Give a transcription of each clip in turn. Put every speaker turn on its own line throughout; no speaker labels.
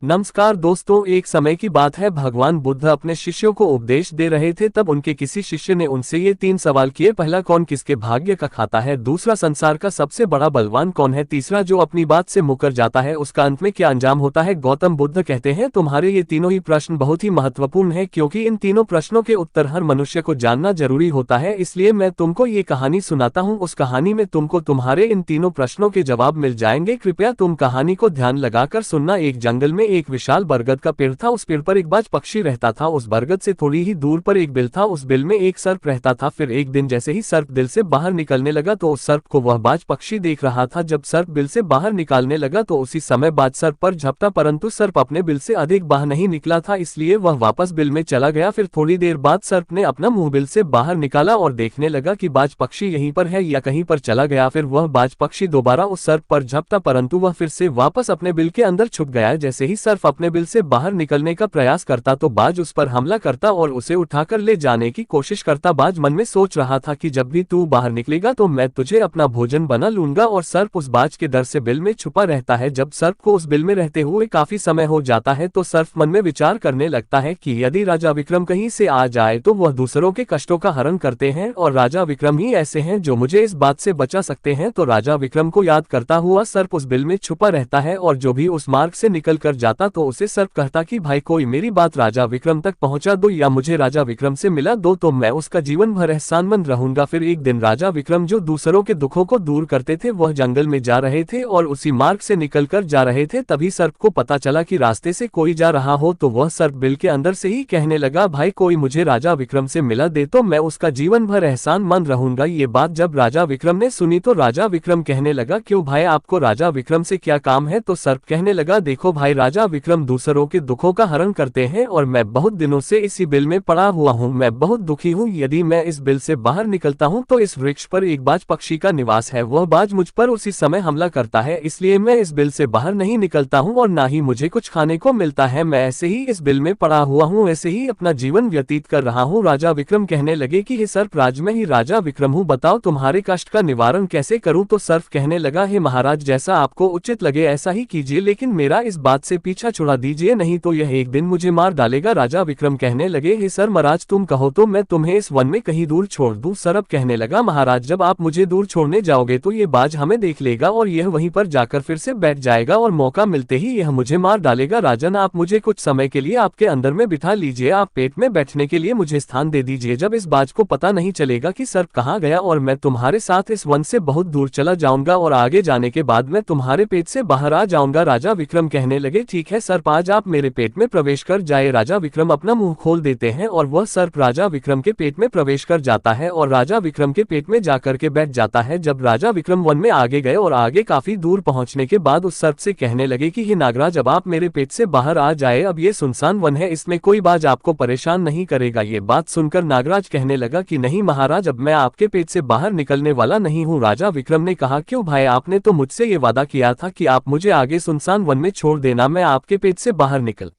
नमस्कार दोस्तों, एक समय की बात है। भगवान बुद्ध अपने शिष्यों को उपदेश दे रहे थे। तब उनके किसी शिष्य ने उनसे ये 3 सवाल किए। पहला, कौन किसके भाग्य का खाता है? दूसरा, संसार का सबसे बड़ा बलवान कौन है? तीसरा, जो अपनी बात से मुकर जाता है उसका अंत में क्या अंजाम होता है? गौतम बुद्ध कहते हैं, तुम्हारे ये तीनों ही प्रश्न बहुत ही महत्वपूर्ण है, क्योंकि इन तीनों प्रश्नों के उत्तर हर मनुष्य को जानना जरूरी होता है। इसलिए मैं तुमको ये कहानी सुनाता हूँ। उस कहानी में तुमको तुम्हारे इन तीनों प्रश्नों के जवाब मिल जाएंगे। कृपया तुम कहानी को ध्यान लगाकर सुनना। एक जंगल में एक विशाल बरगद का पेड़ था। उस पेड़ पर एक बाज पक्षी रहता था। उस बरगद से थोड़ी ही दूर पर एक बिल था। उस बिल में एक सर्प रहता था। फिर एक दिन जैसे ही सर्प बिल से बाहर निकलने लगा तो उस सर्प को वह बाज पक्षी देख रहा था। जब सर्प बिल से बाहर निकालने लगा तो उसी समय बाज सर्प पर झपटा, परंतु सर्प अपने बिल से अधिक बाहर नहीं निकला था, इसलिए वह वापस बिल में चला गया। फिर थोड़ी देर बाद सर्प ने अपना मुंह बिल से बाहर निकाला और देखने लगा कि बाज पक्षी यहीं पर है या कहीं पर चला गया। फिर वह बाज पक्षी दोबारा उस सर्प पर झपटा, परंतु वह फिर से वापस अपने बिल के अंदर छुप गया। जैसे ही सर्प अपने बिल से बाहर निकलने का प्रयास करता तो बाज उस पर हमला करता और उसे उठाकर ले जाने की कोशिश करता। बाज मन में सोच रहा था कि जब भी तू बाहर निकलेगा तो मैं तुझे अपना भोजन बना लूंगा। और सर्प उस बाज के डर से बिल में छुपा रहता है। जब सर्प को उस बिल में रहते हुए काफी समय हो जाता है तो सर्प मन में विचार करने लगता है कि यदि राजा विक्रम कहीं से आ जाए तो वह दूसरों के कष्टों का हरण करते हैं और राजा विक्रम ही ऐसे हैं जो मुझे इस बात से बचा सकते हैं। तो राजा विक्रम को याद करता हुआ सर्प उस बिल में छुपा रहता है और जो भी उस मार्ग से निकल कर जाता तो उसे सर्प कहता कि भाई, कोई मेरी बात राजा विक्रम तक पहुंचा दो या मुझे राजा विक्रम से मिला दो तो मैं उसका जीवन भर एहसानमंद रहूंगा। फिर एक दिन राजा विक्रम जो दूसरों के दुखों को दूर करते थे वह जंगल में जा रहे थे और उसी मार्ग से निकलकर जा रहे थे। तभी सर्प को पता चला कि रास्ते से कोई जा रहा हो तो वह सर्प बिल के अंदर से ही कहने लगा, भाई कोई मुझे राजा विक्रम से मिला दे तो मैं उसका जीवन भर एहसानमंद रहूंगा। ये बात जब राजा विक्रम ने सुनी तो राजा विक्रम कहने लगा, क्यों भाई, आपको राजा विक्रम से क्या काम है? तो सर्प कहने लगा, देखो भाई, राजा विक्रम दूसरों के दुखों का हरण करते हैं और मैं बहुत दिनों से इसी बिल में पड़ा हुआ हूँ। मैं बहुत दुखी हूँ। यदि मैं इस बिल से बाहर निकलता हूँ तो इस वृक्ष पर एक बाज पक्षी का निवास है। वह बाज मुझ पर उसी समय हमला करता है, इसलिए मैं इस बिल से बाहर नहीं निकलता हूँ और ना ही मुझे कुछ खाने को मिलता है। मैं ऐसे ही इस बिल में पड़ा हुआ हूँ, ऐसे ही अपना जीवन व्यतीत कर रहा हूँ। राजा विक्रम कहने लगे कि हे सर्प, राज में ही राजा विक्रम हूँ, बताओ तुम्हारे कष्ट का निवारण कैसे करूँ? तो सर्प कहने लगा, हे महाराज, जैसा आपको उचित लगे ऐसा ही कीजिए, लेकिन मेरा इस बात से पीछा छुड़ा दीजिए, नहीं तो यह एक दिन मुझे मार डालेगा। राजा विक्रम कहने लगे, हे सर महाराज, तुम कहो तो मैं तुम्हें इस वन में कहीं दूर छोड़ दूं। सर्प कहने लगा, महाराज, जब आप मुझे दूर छोड़ने जाओगे तो ये बाज हमें देख लेगा और यह वहीं पर जाकर फिर से बैठ जाएगा और मौका मिलते ही यह मुझे मार डालेगा। राजन, आप मुझे कुछ समय के लिए आपके अंदर में बिठा लीजिए, आप पेट में बैठने के लिए मुझे स्थान दे दीजिए। जब इस बाज को पता नहीं चलेगा कि सर्प कहाँ गया और मैं तुम्हारे साथ इस वन से बहुत दूर चला जाऊंगा और आगे जाने के बाद मैं तुम्हारे पेट से बाहर आ जाऊंगा। राजा विक्रम कहने लगे, ठीक है सर्प, आज आप मेरे पेट में प्रवेश कर जाए। राजा विक्रम अपना मुंह खोल देते हैं और वह सर्प राजा विक्रम के पेट में प्रवेश कर जाता है और राजा विक्रम के पेट में जाकर के बैठ जाता है। जब राजा विक्रम वन में आगे गए और आगे काफी दूर पहुंचने के बाद उस सर्प से कहने लगे कि हे नागराज, अब आप मेरे पेट से बाहर आ जाए, अब ये सुनसान वन है, इसमें कोई बाज आपको परेशान नहीं करेगा। ये बात सुनकर नागराज कहने लगा कि नहीं महाराज, अब मैं आपके पेट से बाहर निकलने वाला नहीं हूँ। राजा विक्रम ने कहा, क्यों भाई, आपने तो मुझसे ये वादा किया था कि आप मुझे आगे सुनसान वन में छोड़ देना, मैं आपके पेट से बाहर निकल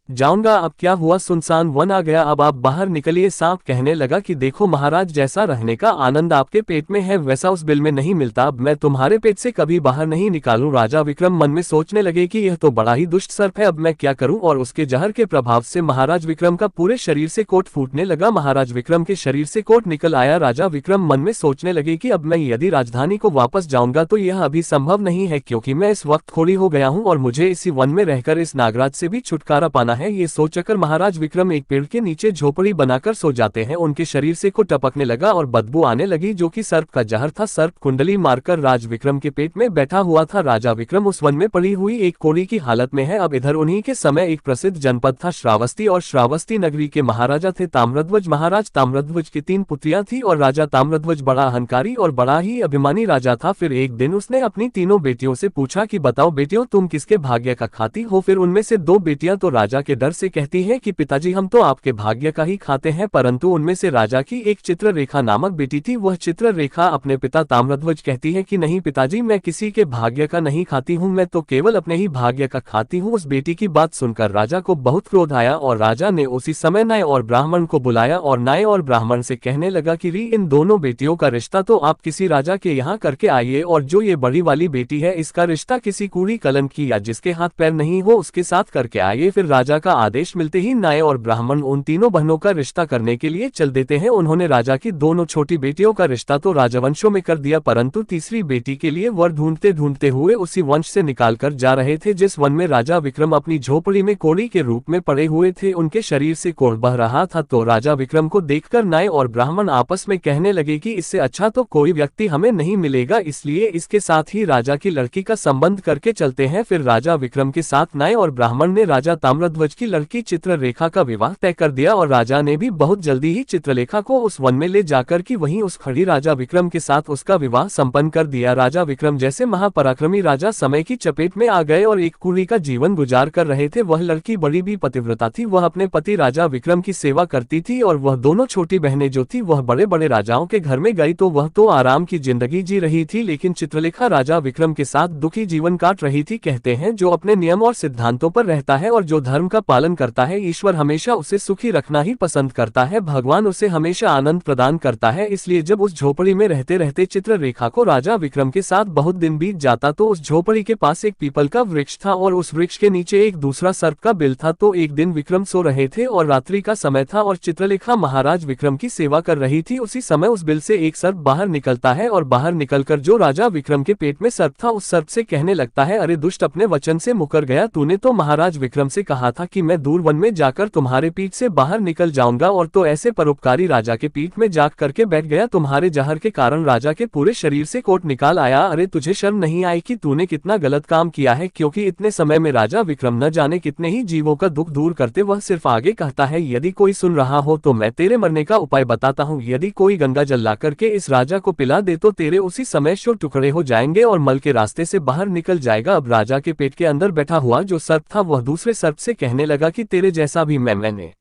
जाऊंगा। अब क्या हुआ, सुनसान वन आ गया, अब आप बाहर निकलिए। सांप कहने लगा कि देखो महाराज, जैसा रहने का आनंद आपके पेट में है वैसा उस बिल में नहीं मिलता, अब मैं तुम्हारे पेट से कभी बाहर नहीं निकालूं। राजा विक्रम मन में सोचने लगे कि यह तो बड़ा ही दुष्ट सर्प है, अब मैं क्या करूं? और उसके जहर के प्रभाव से महाराज विक्रम का पूरे शरीर से कोट फूटने लगा। महाराज विक्रम के शरीर से कोट निकल आया। राजा विक्रम मन में सोचने लगे कि अब मैं यदि राजधानी को वापस जाऊंगा तो यह अभी संभव नहीं है, क्योंकि मैं इस वक्त खोड़ी हो गया हूँ और मुझे इसी वन में रहकर इस नागराज से भी छुटकारा पाना है। ये सोचकर महाराज विक्रम एक पेड़ के नीचे झोपड़ी बनाकर सो जाते हैं। उनके शरीर से को टपकने लगा और बदबू आने लगी जो कि सर्प का जहर था। सर्प कुंडली मारकर राज विक्रम के पेट में बैठा हुआ था। राजा विक्रम उस वन में पड़ी हुई एक कोड़ी की हालत में है। अब इधर उन्हीं के समय एक प्रसिद्ध जनपद था श्रावस्ती, और श्रावस्ती नगरी के महाराजा थे ताम्रध्वज। महाराज ताम्रध्वज की 3 पुत्रियां थी और राजा ताम्रध्वज बड़ा अहंकारी और बड़ा ही अभिमानी राजा था। फिर एक दिन उसने अपनी तीनों बेटियों से पूछा कि बताओ बेटियों, तुम किसके भाग्य का खाती हो? फिर उनमें से 2 बेटियां तो राजा के डर से कहती है कि पिताजी हम तो आपके भाग्य का ही खाते हैं, परंतु उनमें से राजा की एक चित्ररेखा नामक बेटी थी। वह चित्ररेखा अपने पिता ताम्रध्वज कहती है कि नहीं पिताजी, मैं किसी के भाग्य का नहीं खाती हूँ, मैं तो केवल अपने ही भाग्य का खाती हूँ। उस बेटी की बात सुनकर राजा को बहुत क्रोध आया और राजा ने उसी समय नाय और ब्राह्मण को बुलाया और नाय और ब्राह्मण से कहने लगा कि इन दोनों बेटियों का रिश्ता तो आप किसी राजा के यहाँ करके आइए, और जो ये बड़ी वाली बेटी है इसका रिश्ता किसी कूड़ी कलंक की या जिसके हाथ पैर नहीं हो उसके साथ करके आइए। फिर राजा का आदेश मिलते ही नाय और ब्राह्मण उन तीनों बहनों का रिश्ता करने के लिए चल देते हैं। उन्होंने राजा की दोनों छोटी बेटियों का रिश्ता तो राजवंशों में कर दिया, परंतु तीसरी बेटी के लिए वर ढूंढते ढूंढते हुए उसी वंश से निकाल कर जा रहे थे जिस वन में राजा विक्रम अपनी झोपड़ी में कोड़ी के रूप में पड़े हुए थे। उनके शरीर से कोढ़ बह रहा था, तो राजा विक्रम को देखकर नाय और ब्राह्मण आपस में कहने लगे कि इससे अच्छा तो कोई व्यक्ति हमें नहीं मिलेगा, इसलिए इसके साथ ही राजा की लड़की का संबंध करके चलते हैं। फिर राजा विक्रम के साथ नाय और ब्राह्मण ने राजा ताम्रध्वज की लड़की चित्ररेखा का विवाह तय कर दिया और राजा ने भी बहुत जल्दी ही चित्रलेखा को उस वन में ले जाकर कि वहीं उस खड़ी राजा विक्रम के साथ उसका विवाह संपन्न कर दिया। राजा विक्रम जैसे महापराक्रमी राजा समय की चपेट में आ गए और एक कुली का जीवन गुजार कर रहे थे। वह लड़की बड़ी भी पतिव्रता थी, वह अपने पति राजा विक्रम की सेवा करती थी और वह दोनों छोटी बहनें जो थी वह बड़े बड़े राजाओं के घर में गई तो वह तो आराम की जिंदगी जी रही थी, लेकिन चित्रलेखा राजा विक्रम के साथ दुखी जीवन काट रही थी। कहते हैं जो अपने नियम और सिद्धांतों पर रहता है और जो धर्म का पालन करता है, ईश्वर हमेशा उसे सुखी रखना ही पसंद करता है, भगवान उसे हमेशा आनंद प्रदान करता है। इसलिए जब उस झोपड़ी में रहते रहते चित्ररेखा को राजा विक्रम के साथ बहुत दिन बीत जाता तो उस झोपड़ी के पास एक पीपल का वृक्ष था और उस वृक्ष के नीचे एक दूसरा सर्प का बिल था। तो एक दिन विक्रम सो रहे थे और रात्रि का समय था और चित्रलेखा महाराज विक्रम की सेवा कर रही थी। उसी समय उस बिल से एक सर्प बाहर निकलता है और बाहर निकलकर जो राजा विक्रम के पेट में सर्प था उस सर्प से कहने लगता है, अरे दुष्ट, अपने वचन से मुकर गया, तूने तो महाराज विक्रम से कहा था कि मैं दूर वन में जाकर तुम्हारे पीठ से बाहर निकल जाऊंगा, और तो ऐसे परोपकारी राजा के पीठ में जाग करके बैठ गया। तुम्हारे जहर के कारण राजा के पूरे शरीर से कोट निकाल आया। अरे तुझे शर्म नहीं आई कि तूने कितना गलत काम किया है, क्योंकि इतने समय में राजा विक्रम न जाने कितने ही जीवों का दुख दूर करते। वह सिर्फ आगे कहता है, यदि कोई सुन रहा हो तो मैं तेरे मरने का उपाय बताता हूँ। यदि कोई गंगा जल ला करके इस राजा को पिला दे तो तेरे उसी समय शो टुकड़े हो जाएंगे और मल के रास्ते से बाहर निकल जाएगा। अब राजा के पेट के अंदर बैठा हुआ जो सर्प था वह दूसरे सर्प से कहने लगा कि तेरे जैसा भी मैंने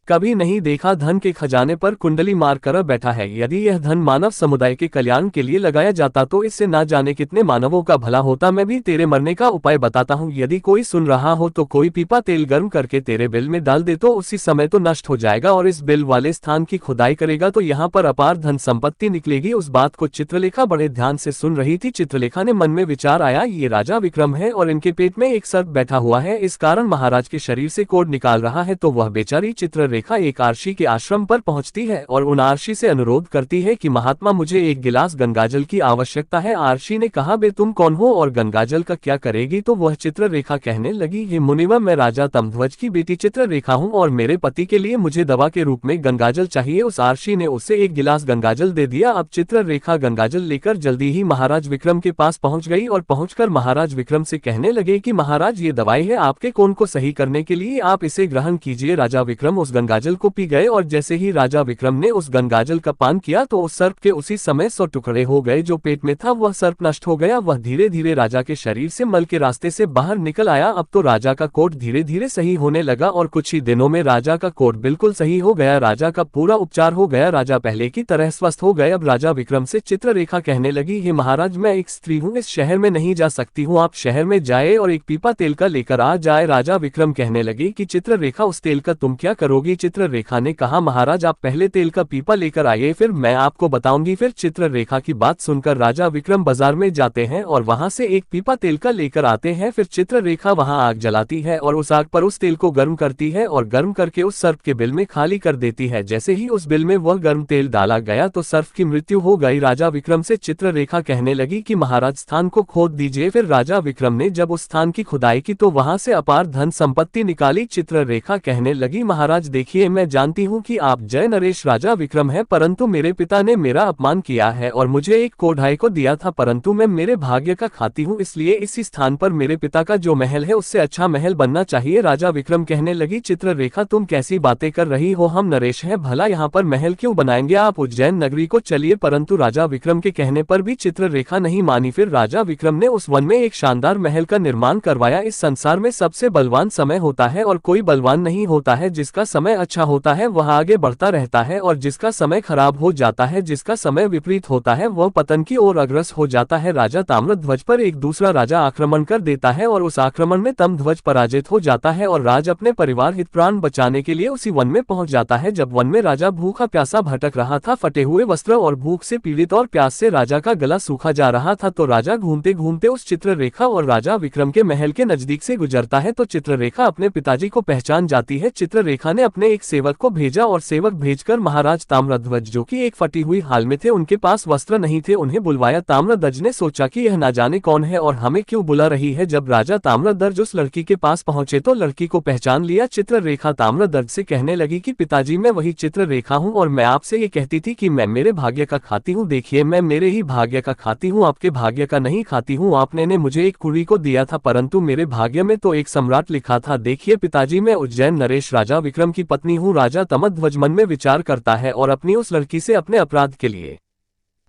कभी नहीं देखा, धन के खजाने पर कुंडली मार कर बैठा है। यदि यह धन मानव समुदाय के कल्याण के लिए लगाया जाता तो इससे ना जाने कितने मानवों का भला होता। मैं भी तेरे मरने का उपाय बताता हूँ। यदि कोई सुन रहा हो तो कोई पीपा तेल गर्म करके तेरे बिल में डाल दे तो उसी समय तो नष्ट हो जाएगा, और इस बिल वाले स्थान की खुदाई करेगा तो यहाँ पर अपार धन संपत्ति निकलेगी। उस बात को चित्रलेखा बड़े ध्यान से सुन रही थी। चित्रलेखा ने मन में विचार आया, ये राजा विक्रम है और इनके पेट में एक सर्प बैठा हुआ है, इस कारण महाराज के शरीर से कोढ़ निकाल रहा है। तो वह बेचारी चित्ररेखा एक आर्षी के आश्रम पर पहुंचती है और उन आर्षी से अनुरोध करती है कि महात्मा, मुझे एक गिलास गंगाजल की आवश्यकता है। आर्षी ने कहा, बे तुम कौन हो और गंगाजल का क्या करेगी? तो वह चित्ररेखा कहने लगी, हे मुनिवर, मैं राजा ताम्रध्वज की बेटी चित्ररेखा हूँ और मेरे पति के लिए मुझे दवा के रूप में गंगाजल चाहिए। उस आर्षी ने उसे एक गिलास गंगाजल दे दिया। अब चित्ररेखा गंगाजल लेकर जल्दी ही महाराज विक्रम के पास पहुंच गई और पहुंचकर महाराज विक्रम से कहने लगे कि महाराज, ये दवाई है आपके कोढ़ को सही करने के लिए, आप इसे ग्रहण कीजिए। राजा विक्रम उस गंगाजल को पी गए और जैसे ही राजा विक्रम ने उस गंगाजल का पान किया तो उस सर्प के उसी समय 100 टुकड़े हो गए। जो पेट में था वह सर्प नष्ट हो गया। वह धीरे धीरे राजा के शरीर से मल के रास्ते से बाहर निकल आया। अब तो राजा का कोढ़ धीरे धीरे सही होने लगा और कुछ ही दिनों में राजा का कोढ़ बिल्कुल सही हो गया। राजा का पूरा उपचार हो गया, राजा पहले की तरह स्वस्थ हो गए। अब राजा विक्रम से चित्ररेखा कहने लगी, हे महाराज, मैं एक स्त्री हूँ, इस शहर में नहीं जा सकती हूँ, आप शहर में जाए और एक पीपा तेल का लेकर आ जाए। राजा विक्रम कहने लगे कि चित्ररेखा, उस तेल का तुम क्या करोगी? चित्ररेखा ने कहा, महाराज, आप पहले तेल का पीपा लेकर आइए, फिर मैं आपको बताऊंगी। फिर चित्ररेखा की बात सुनकर राजा विक्रम बाजार में जाते हैं और वहां से एक पीपा तेल का लेकर आते हैं। फिर चित्ररेखा वहां आग जलाती है और उस आग पर उस तेल को गर्म करती है और गर्म करके उस सर्प के बिल में खाली कर देती है। जैसे ही उस बिल में वह गर्म तेल डाला गया तो सर्प की मृत्यु हो गई। राजा विक्रम से चित्ररेखा कहने लगी कि महाराज, स्थान को खोद दीजिए। फिर राजा विक्रम ने जब उस स्थान की खुदाई की तो वहां से अपार धन संपत्ति निकाली। चित्ररेखा कहने लगी, महाराज देखिए, मैं जानती हूँ कि आप जय नरेश राजा विक्रम है, परंतु मेरे पिता ने मेरा अपमान किया है और मुझे एक कोढ़ाई को दिया था, परंतु मैं मेरे भाग्य का खाती हूँ, इसलिए इसी स्थान पर मेरे पिता का जो महल है उससे अच्छा महल बनना चाहिए। राजा विक्रम कहने लगी, चित्ररेखा तुम कैसी बातें कर रही हो, हम नरेश हैं, भला यहाँ पर महल क्यों बनाएंगे, आप उज्जैन नगरी को चलिए। परंतु राजा विक्रम के कहने पर भी चित्ररेखा नहीं मानी। फिर राजा विक्रम ने उस वन में एक शानदार महल का निर्माण करवाया। इस संसार में सबसे बलवान समय होता है और कोई बलवान नहीं होता है। जिसका समय अच्छा होता है वह आगे बढ़ता रहता है और जिसका समय खराब हो जाता है, जिसका समय विपरीत होता है, वह पतन की ओर अग्रसर हो जाता है। राजा ताम्रध्वज पर एक दूसरा राजा आक्रमण कर देता है और उस आक्रमण में ताम्रध्वज पराजित हो जाता है और राज अपने परिवार हित प्राण बचाने के लिए उसी वन में पहुंच जाता है। जब वन में राजा भूखा प्यासा भटक रहा था, फटे हुए वस्त्र और भूख से पीड़ित और प्यास से राजा का गला सूखा जा रहा था, तो राजा घूमते घूमते उस चित्ररेखा और राजा विक्रम के महल के नजदीक से गुजरता है। तो चित्ररेखा अपने पिताजी को पहचान जाती है। चित्ररेखा ने अपने एक सेवक को भेजा और सेवक भेजकर महाराज ताम्रध्वज, जो कि एक फटी हुई हाल में थे, उनके पास वस्त्र नहीं थे, उन्हें बुलवाया। ताम्रध्वज ने सोचा कि यह ना जाने कौन है और हमें क्यों बुला रही है। जब राजा ताम्रध्वज उस लड़की के पास पहुंचे तो लड़की को पहचान लिया। चित्ररेखा ताम्रध्वज से कहने लगी कि पिताजी, मैं वही चित्ररेखा हूं और मैं आपसे ये कहती थी कि मैं मेरे भाग्य का खाती हूँ। देखिए, मैं मेरे ही भाग्य का खाती हूँ, आपके भाग्य का नहीं खाती हूँ। आपने ने मुझे एक कुड़ी को दिया था, परंतु मेरे भाग्य में तो एक सम्राट लिखा था। देखिए पिताजी, मैं उज्जैन नरेश राजा विक्रम की पत्नी हूँ। राजा ताम्रध्वज मन में विचार करता है और अपनी उस लड़की से अपने अपराध के लिए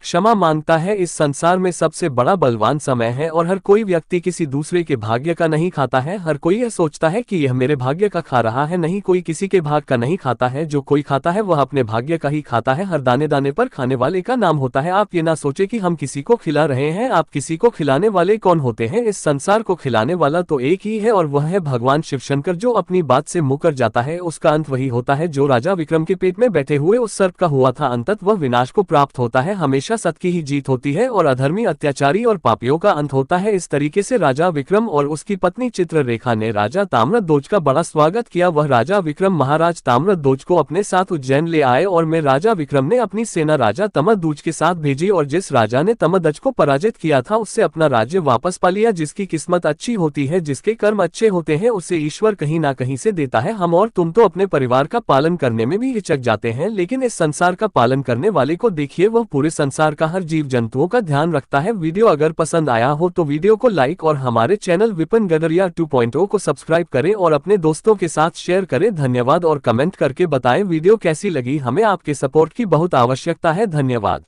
क्षमा मांगता है। इस संसार में सबसे बड़ा बलवान समय है और हर कोई व्यक्ति किसी दूसरे के भाग्य का नहीं खाता है। हर कोई यह सोचता है कि यह मेरे भाग्य का खा रहा है, नहीं, कोई किसी के भाग का नहीं खाता है। जो कोई खाता है वह अपने भाग्य का ही खाता है। हर दाने दाने पर खाने वाले का नाम होता है। आप ये ना सोचे कि हम किसी को खिला रहे हैं, आप किसी को खिलाने वाले कौन होते हैं? इस संसार को खिलाने वाला तो एक ही है और वह है भगवान शिवशंकर। जो अपनी बात से मुकर जाता है उसका अंत वही होता है। जो राजा विक्रम के पेट में बैठे हुए उस सर्प का हुआ था, अंततः वह विनाश को प्राप्त होता है। हमेशा सत्य की ही जीत होती है और अधर्मी, अत्याचारी और पापियों का अंत होता है। इस तरीके से राजा विक्रम और उसकी पत्नी चित्ररेखा ने राजा ताम्रध्वज का बड़ा स्वागत किया। वह राजा विक्रम महाराज ताम्रध्वज को अपने साथ उज्जैन ले आए और में राजा विक्रम ने अपनी सेना राजा ताम्रध्वज के साथ भेजी और जिस राजा ने ताम्रध्वज को पराजित किया था उससे अपना राज्य वापस पा लिया। जिसकी किस्मत अच्छी होती है, जिसके कर्म अच्छे होते हैं, उसे ईश्वर कहीं ना कहीं से देता है। हम और तुम तो अपने परिवार का पालन करने में भी हिचक जाते हैं, लेकिन इस संसार का पालन करने वाले को देखिए, वह पूरे संसार का हर जीव जंतुओं का ध्यान रखता है। वीडियो अगर पसंद आया हो तो वीडियो को लाइक और हमारे चैनल विपिन गडरिया 2.0 को सब्सक्राइब करें और अपने दोस्तों के साथ शेयर करें। धन्यवाद और कमेंट करके बताएं वीडियो कैसी लगी। हमें आपके सपोर्ट की बहुत आवश्यकता है। धन्यवाद।